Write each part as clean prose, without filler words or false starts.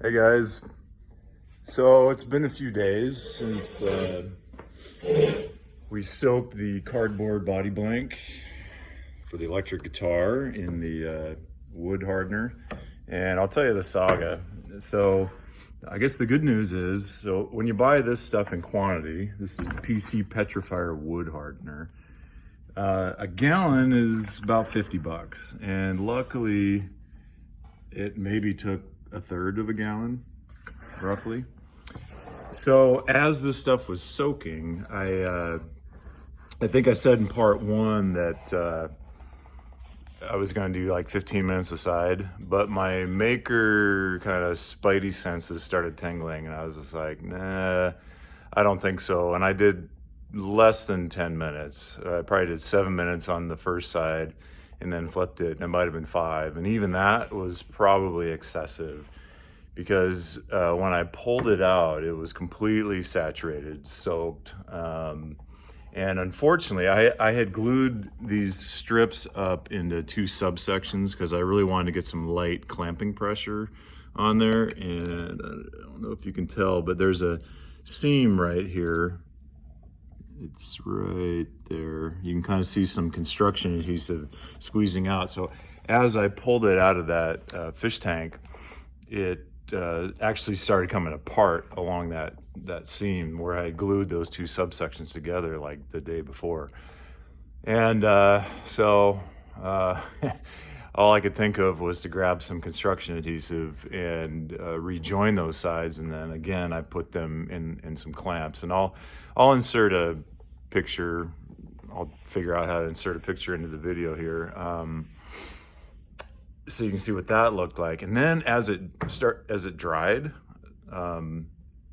Hey guys, so it's been a few days since we soaked the cardboard body blank for the electric guitar in the wood hardener, and I'll tell you the saga. So I guess the good news is, so when you buy this stuff in quantity, this is PC Petrifier wood hardener, a gallon is about 50 bucks, and luckily it maybe took a third of a gallon, roughly. So as this stuff was soaking, I think I said in part one that I was going to do like 15 minutes aside, but my maker kind of spidey senses started tingling, and I was just like, nah, I don't think so. And I did less than 10 minutes. I probably did 7 minutes on the first side and then flipped it, and it might have been 5. And even that was probably excessive, because when I pulled it out, it was completely saturated, soaked. And unfortunately, I had glued these strips up into 2 subsections because I really wanted to get some light clamping pressure on there. And I don't know if you can tell, but there's a seam right here. It's right there. You can kind of see some construction adhesive squeezing out. So as I pulled it out of that fish tank, it actually started coming apart along that seam where I glued those 2 subsections together like the day before. And so all I could think of was to grab some construction adhesive and rejoin those sides, and then again I put them in some clamps. And I'll insert a picture. I'll figure out how to insert a picture into the video here, so you can see what that looked like. And then as it dried,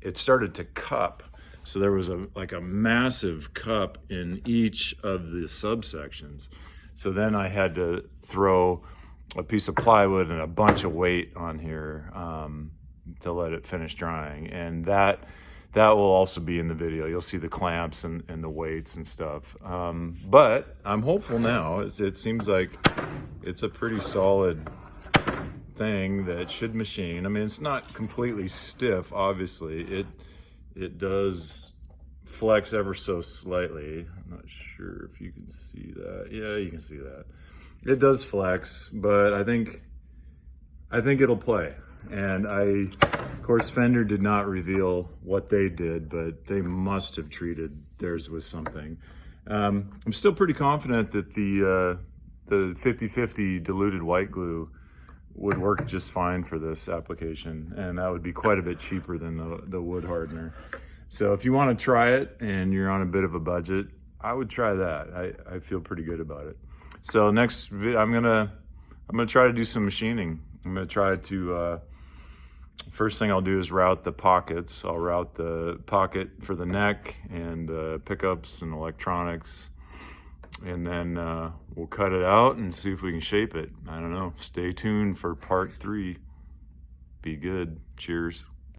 it started to cup. So there was like a massive cup in each of the subsections. So then I had to throw a piece of plywood and a bunch of weight on here to let it finish drying. And that will also be in the video. You'll see the clamps and the weights and stuff. But I'm hopeful now. It seems like it's a pretty solid thing that should machine. I mean, it's not completely stiff, obviously. It does flex ever so slightly. I'm not sure if you can see that. Yeah, you can see that. It does flex, but I think it'll play. And of course, Fender did not reveal what they did, but they must have treated theirs with something. I'm still pretty confident that the 50/50 diluted white glue would work just fine for this application, and that would be quite a bit cheaper than the wood hardener. So if you want to try it and you're on a bit of a budget, I would try that. I feel pretty good about it. So next, I'm gonna try to do some machining. I'm gonna try to first thing I'll do is route the pockets. I'll route the pocket for the neck and pickups and electronics, and then we'll cut it out and see if we can shape it. I don't know. Stay tuned for part 3. Be good. Cheers.